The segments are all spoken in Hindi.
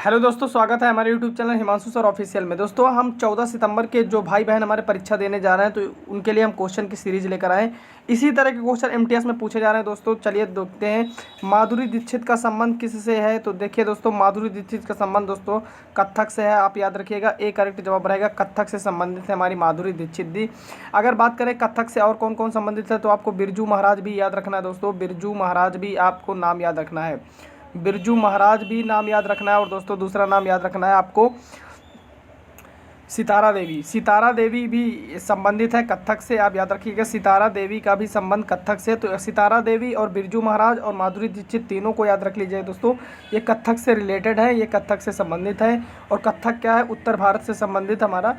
हेलो दोस्तों, स्वागत है हमारे YouTube channel Himanshu sir official में। दोस्तों हम 14 सितंबर के जो भाई बहन हमारे परीक्षा देने जा रहे हैं तो उनके लिए हम क्वेश्चन की सीरीज लेकर आए हैं। इसी तरह के क्वेश्चन एमटीएस में पूछे जा रहे हैं। दोस्तों चलिए देखते हैं माधुरी दीक्षित का संबंध किससे है। तो देखिए दोस्तों, माधुरी दीक्षित का संबंध दोस्तों कथक से है। आप याद रखिएगा, ए करेक्ट जवाब रहेगा। कथक से संबंधित है हमारी माधुरी दीक्षित जी। अगर बात करें कथक से और कौन कौन संबंधित है तो आपको बिरजू महाराज भी याद रखना है। दोस्तों बिरजू महाराज भी आपको नाम याद रखना है, बिरजू महाराज भी नाम याद रखना है। और दोस्तों दूसरा नाम याद रखना है आपको सितारा देवी। सितारा देवी भी संबंधित है कथक से, आप याद रखिएगा। सितारा देवी का भी संबंध कथक से। तो सितारा देवी और बिरजू महाराज और माधुरी दीक्षित तीनों को याद रख लीजिए दोस्तों। ये कथक से रिलेटेड है, ये कथक से संबंधित है। और कथक क्या है, उत्तर भारत से संबंधित हमारा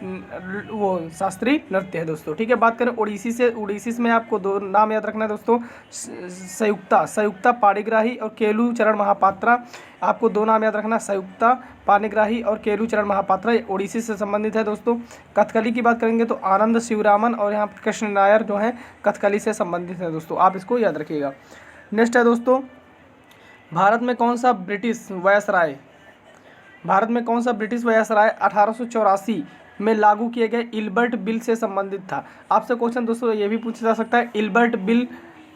वो शास्त्रीय नृत्य है दोस्तों। ठीक है, बात करें ओडिसी से। ओडिसी में आपको दो नाम याद रखना है दोस्तों, संयुक्ता पाणिग्राही और केलू चरण महापात्रा। आपको दो नाम याद रखना, संयुक्ता पाणिग्राही और केलू चरण महापात्रा। ओडिसी से संबंधित है दोस्तों। कथकली की बात करेंगे तो आनंद शिवरामन और यहाँ कृष्ण नायर जो है कथकली से संबंधित है दोस्तों। आप इसको याद रखिएगा। नेक्स्ट है दोस्तों, भारत में कौन सा ब्रिटिश वायसराय 1884 में लागू किए गए इल्बर्ट बिल से संबंधित था। आपसे क्वेश्चन दोस्तों ये भी पूछा जा सकता है, इल्बर्ट बिल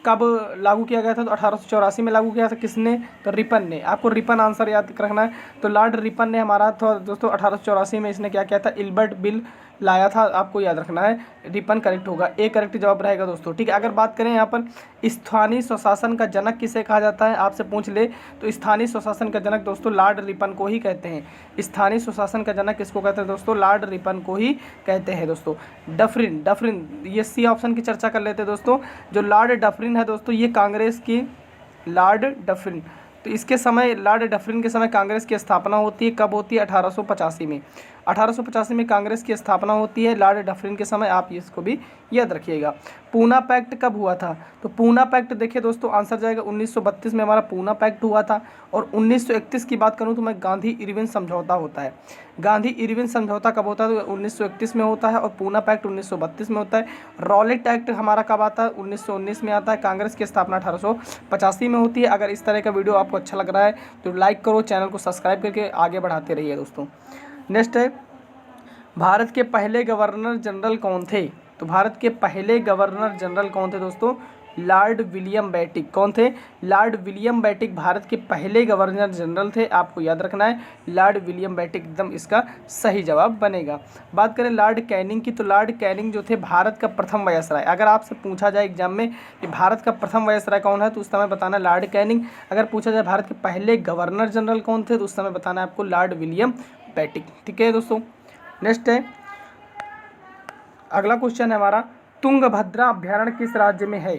कब लागू किया गया था। तो 1884 में लागू किया था। किसने? तो रिपन ने। आपको रिपन आंसर याद रखना है। तो लॉर्ड रिपन ने हमारा तो दोस्तों 1884 में इसने क्या किया था, इल्बर्ट बिल लाया था। आपको याद रखना है, रिपन करेक्ट होगा, ए करेक्ट जवाब रहेगा दोस्तों। ठीक है, अगर बात करें यहाँ पर स्थानीय स्वशासन का जनक किसे कहा जाता है, आपसे पूछ ले तो स्थानीय स्वशासन का जनक दोस्तों लॉर्ड रिपन को ही कहते हैं। स्थानीय स्वशासन का जनक किसको कहते हैं दोस्तों? लॉर्ड रिपन को ही कहते हैं दोस्तों। डफरिन, ये सी ऑप्शन की चर्चा कर लेते हैं दोस्तों। जो लॉर्ड डफरिन है दोस्तों, ये कांग्रेस की लॉर्ड डफरिन। तो इसके समय लॉर्ड डफरिन के समय कांग्रेस की स्थापना होती है। कब होती है? 1885 में। 1885 में कांग्रेस की स्थापना होती है लॉर्ड डफरिन के समय। आप इसको भी याद रखिएगा। पूना पैक्ट कब हुआ था? तो पूना पैक्ट देखिए दोस्तों, आंसर जाएगा 1932 में हमारा पूना पैक्ट हुआ था। और 1931 की बात करूं तो मैं गांधी इरविन समझौता होता है। गांधी इरविन समझौता कब होता है? तो 1931 में होता है। और पूना पैक्ट 1932 में होता है। रॉलेट एक्ट हमारा कब आता है? 1919 में आता है। कांग्रेस की स्थापना 1885 में होती है। अगर इस तरह का वीडियो आपको अच्छा लग रहा है तो लाइक करो, चैनल को सब्सक्राइब करके आगे बढ़ाते रहिए दोस्तों। नेक्स्ट है, भारत के पहले गवर्नर जनरल कौन थे? तो भारत के पहले गवर्नर जनरल कौन थे दोस्तों? Lord William Bentinck. कौन थे? लॉर्ड विलियम बेटिक भारत के पहले गवर्नर जनरल थे। आपको याद रखना है, लॉर्ड विलियम बेटिक एकदम इसका सही जवाब बनेगा। बात करें लॉर्ड कैनिंग की, तो लॉर्ड कैनिंग जो थे भारत का प्रथम वायसराय। अगर आपसे पूछा जाए एग्जाम में कि भारत का प्रथम वायसराय कौन है तो उस समय बताना लॉर्ड कैनिंग। अगर पूछा जाए भारत के पहले गवर्नर जनरल कौन थे तो उस समय बताना है आपको लॉर्ड विलियम बेटिक। ठीक है दोस्तों। नेक्स्ट है, अगला क्वेश्चन है हमारा, तुंगभद्रा अभ्यारण्य किस राज्य में है?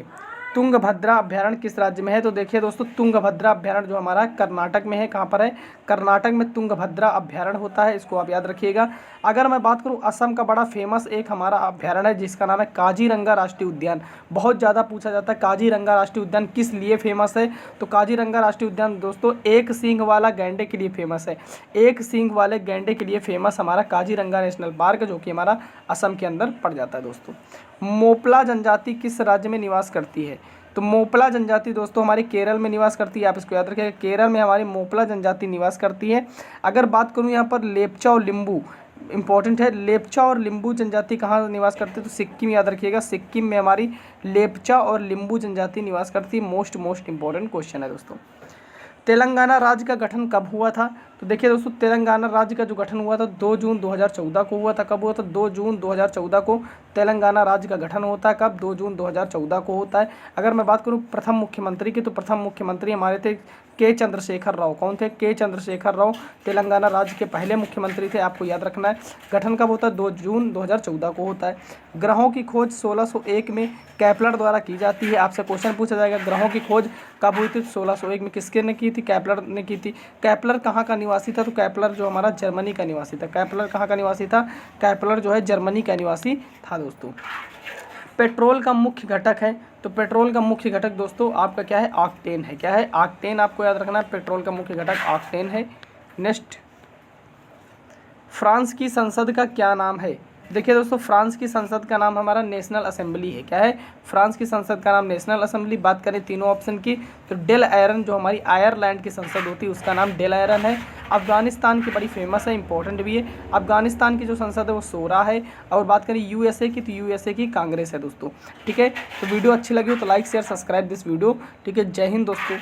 तुंगभद्रा अभ्यारण्य किस राज्य में है? तो देखिए दोस्तों, तुंगभद्रा अभ्यारण्य जो हमारा कर्नाटक में है। कहाँ पर है? कर्नाटक में तुंगभद्रा अभ्यारण्य होता है। इसको आप याद रखिएगा। अगर मैं बात करूँ असम का बड़ा फेमस एक हमारा अभ्यारण्य है जिसका नाम है काजीरंगा राष्ट्रीय उद्यान। बहुत ज़्यादा पूछा जाता है काजीरंगा राष्ट्रीय उद्यान किस लिए फेमस है? तो काजीरंगा राष्ट्रीय उद्यान दोस्तों एक सींग वाला गैंडे के लिए फेमस है। एक सींग वाले गैंडे के लिए फेमस हमारा काजीरंगा नेशनल पार्क, जो कि हमारा असम के अंदर पड़ जाता है दोस्तों। मोपला जनजाति किस राज्य में निवास करती है? तो मोपला जनजाति दोस्तों हमारी केरल में निवास करती है। आप इसको याद रखिएगा, केरल में हमारी मोपला जनजाति निवास करती है। अगर बात करूं यहाँ पर लेपचा और लिम्बू, इंपॉर्टेंट है, लेपचा और लिम्बू जनजाति कहाँ निवास करती है? तो सिक्किम याद रखिएगा, सिक्किम में हमारी लेपचा और लिम्बू जनजाति निवास करती है। मोस्ट इंपॉर्टेंट क्वेश्चन है दोस्तों। तेलंगाना राज्य का गठन कब हुआ था? तो देखिए दोस्तों, तेलंगाना राज्य का जो गठन हुआ था 2 जून 2014 को हुआ था। कब हुआ था? 2 जून 2014 को तेलंगाना राज्य का गठन होता है। कब? 2 जून 2014 को होता है। अगर मैं बात करूं प्रथम मुख्यमंत्री की, तो प्रथम मुख्यमंत्री हमारे थे के चंद्रशेखर राव। कौन थे? के चंद्रशेखर राव तेलंगाना राज्य के पहले मुख्यमंत्री थे। आपको याद रखना है। गठन कब होता है? 2 जून 2014 को होता है। ग्रहों की खोज 1601 में केपलर द्वारा की जाती है। आपसे क्वेश्चन पूछा जाएगा ग्रहों की खोज कब हुई थी? 1601 में। किसके ने की थी? केपलर ने की थी। केपलर कहाँ का निवासी था? तो केपलर जो हमारा जर्मनी का निवासी था। केपलर कहाँ का निवासी था? केपलर जो है जर्मनी का निवासी था दोस्तों। पेट्रोल का मुख्य घटक है, तो पेट्रोल का मुख्य घटक दोस्तों आपका क्या है? ऑक्टेन है। क्या है? ऑक्टेन। आपको याद रखना है, पेट्रोल का मुख्य घटक ऑक्टेन है। नेक्स्ट, फ्रांस की संसद का क्या नाम है? देखिए दोस्तों, फ्रांस की संसद का नाम हमारा नेशनल असेंबली है। क्या है? फ्रांस की संसद का नाम नेशनल असेंबली। बात करें तीनों ऑप्शन की, तो डेल आयरन जो हमारी आयरलैंड की संसद होती है उसका नाम डेल आयरन है। अफगानिस्तान की बड़ी फेमस है, इंपॉर्टेंट भी है। अफगानिस्तान की जो संसद है वो शोरा है। और बात करें यूएसए की, तो यूएसए की कांग्रेस है दोस्तों। ठीक है, तो वीडियो अच्छी लगी हो तो like share subscribe this video. ठीक है, जय हिंद दोस्तों।